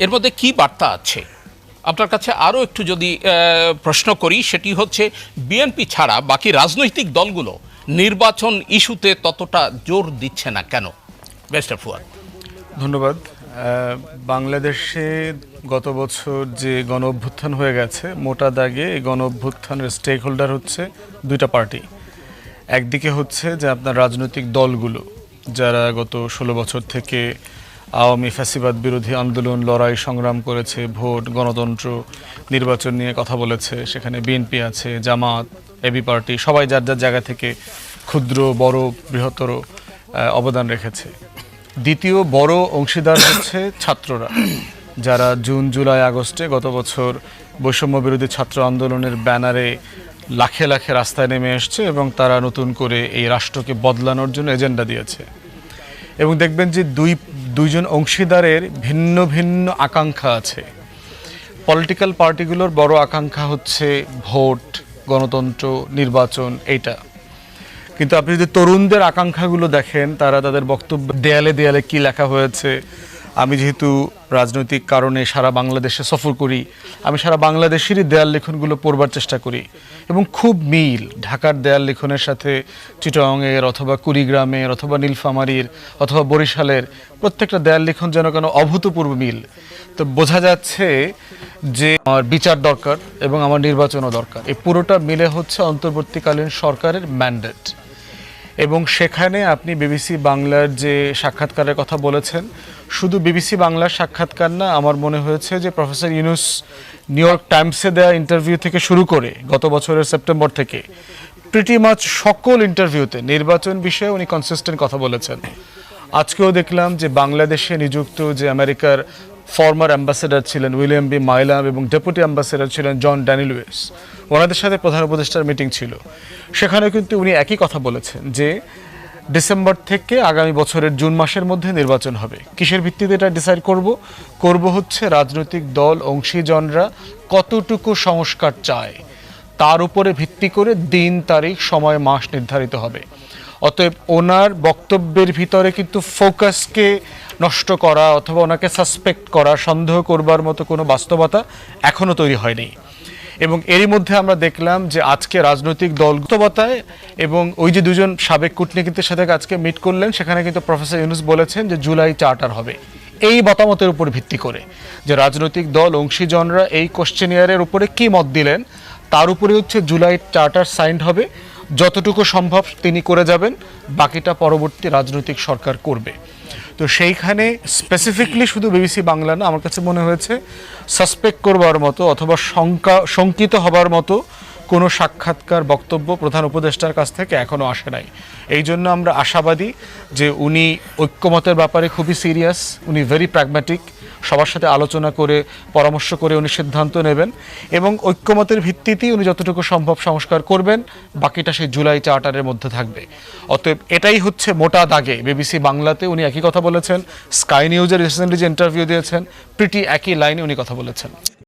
এর মধ্যে কি বার্তা আছে আপনার কাছে? আরও একটু যদি প্রশ্ন করি, সেটি হচ্ছে বিএনপি ছাড়া বাকি রাজনৈতিক দলগুলো নির্বাচন ইস্যুতে ততটা জোর দিচ্ছে না কেন? ব্যারিস্টার ফুয়াদ। ধন্যবাদ। বাংলাদেশে গত বছর যে গণ অভ্যুত্থান হয়ে গেছে, মোটা দাগে এই গণ অভ্যুত্থানের স্টেক হোল্ডার হচ্ছে দুইটা পার্টি। একদিকে হচ্ছে যে আপনার রাজনৈতিক দলগুলো যারা গত 16 বছর থেকে আওয়ামী ফ্যাসিবাদ বিরোধী আন্দোলন, লড়াই, সংগ্রাম করেছে, ভোট, গণতন্ত্র, নির্বাচন নিয়ে কথা বলেছে। সেখানে বিএনপি আছে, জামাত, এবি পার্টি, সবাই যার যার জায়গা থেকে ক্ষুদ্র বড় বৃহত্তর অবদান রেখেছে। দ্বিতীয় বড় অংশীদার হচ্ছে ছাত্ররা, যারা জুন, জুলাই, আগস্টে গত বছর বৈষম্য বিরোধী ছাত্র আন্দোলনের ব্যানারে লাখে লাখে রাস্তায় নেমে এসছে এবং তারা নতুন করে এই রাষ্ট্রকে বদলানোর জন্য এজেন্ডা দিয়েছে। এবং দেখবেন যে দুইজন অংশীদারের ভিন্ন ভিন্ন আকাঙ্ক্ষা আছে। পলিটিক্যাল পার্টিগুলোর বড় আকাঙ্ক্ষা হচ্ছে ভোট, গণতন্ত্র, নির্বাচন, এইটা। কিন্তু আপনি যদি তরুণদের আকাঙ্ক্ষাগুলো দেখেন, তারা তাদের বক্তব্য দেয়ালে দেয়ালে কি লেখা হয়েছে। আমি যেহেতু রাজনৈতিক কারণে সারা বাংলাদেশে সফর করি, আমি সারা বাংলাদেশেরই দেয়াল লিখনগুলো পড়বার চেষ্টা করি এবং খুব মিল ঢাকার দেয়াল লিখনের সাথে চিটাগংয়ের অথবা কুড়িগ্রামের অথবা নীলফামারীর অথবা বরিশালের প্রত্যেকটা দেয়াল লিখন যেন কেন অভূতপূর্ব মিল। তো বোঝা যাচ্ছে যে আমার বিচার দরকার এবং আমার নির্বাচনও দরকার। এই পুরোটা মিলে হচ্ছে অন্তর্বর্তীকালীন সরকারের ম্যান্ডেট। এবং সেখানে আপনি বিবিসি বাংলার যে সাক্ষাৎকারের কথা বলেছেন, শুধু বিবিসি বাংলার সাক্ষাৎকার না, আমার মনে হয়েছে যে প্রফেসর ইউনুস নিউ ইয়র্ক টাইমসে দেওয়া ইন্টারভিউ থেকে শুরু করে গত বছরের সেপ্টেম্বর থেকে প্রিটি মাচ সকল ইন্টারভিউতে নির্বাচন বিষয়ে উনি কনসিস্টেন্ট কথা বলেছেন। আজকেও দেখলাম যে বাংলাদেশে নিযুক্ত যে আমেরিকার ফর্মার অ্যাম্বাসেডার ছিলেন উইলিয়াম বি মাইলাম এবং ডেপুটি অ্যাম্বাসেডার ছিলেন জন ড্যানিলুইস, ওনাদের সাথে প্রধান উপদেষ্টার মিটিং ছিল। সেখানে কিন্তু উনি একই কথা বলেছেন যে ডিসেম্বর থেকে আগামী বছরের জুন মাসের মধ্যে নির্বাচন হবে। কিসের ভিত্তিতে এটা ডিসাইড করব হচ্ছে রাজনৈতিক দল অংশীজনরা কতটুকু সংস্কার চায় তার উপরে ভিত্তি করে দিন, তারিখ, সময়, মাস নির্ধারিত হবে। অতএব ওনার বক্তব্যের ভিতরে কিন্তু ফোকাসকে নষ্ট করা অথবা ওনাকে সাসপেক্ট করা, সন্দেহ করবার মতো কোনো বাস্তবতা এখনও তৈরি হয়নি। এবং এরই মধ্যে আমরা দেখলাম যে আজকে রাজনৈতিক দলগতবতায় এবং ওই যে দুজন সাবেক কূটনীতিকদের সাথে আজকে মিট করলেন, সেখানে কিন্তু প্রফেসর ইউনুস বলেছেন যে জুলাই চার্টার হবে। এই মতামতের উপর ভিত্তি করে যে রাজনৈতিক দল অংশীজনরা এই কোশ্চেনিয়ারের উপরে কি মত দিলেন, তার উপরে হচ্ছে জুলাই চার্টার সাইন্ড হবে। যতটুকু সম্ভব তিনি করে যাবেন, বাকিটা পরবর্তী রাজনৈতিক সরকার করবে। তো সেইখানে স্পেসিফিকলি শুধু বিবিসি বাংলা না, আমার কাছে মনে হয়েছে সাসপেক্ট করবার মতো অথবা শঙ্কিত হবার মতো কোনো সাক্ষাৎকার, বক্তব্য প্রধান উপদেষ্টার কাছ থেকে এখনও আসে নাই। এই জন্য আমরা আশাবাদী যে উনি ঐক্যমতের ব্যাপারে খুবই সিরিয়াস, উনি ভেরি প্র্যাগম্যাটিক, সবার সাথে আলোচনা করে পরামর্শ করে উনি সিদ্ধান্ত নেবেন এবং ঐক্যমতের ভিত্তিতেই উনি যতটুকু সম্ভব সংস্কার করবেন, বাকিটা সেই জুলাই চার্টারের মধ্যে থাকবে। অতএব এটাই হচ্ছে মোটা দাগে বিবিসি বাংলাতে উনি একই কথা বলেছেন, স্কাই নিউজের রিসেন্টলি যে ইন্টারভিউ দিয়েছেন প্রিটি একই লাইনে উনি কথা বলেছেন।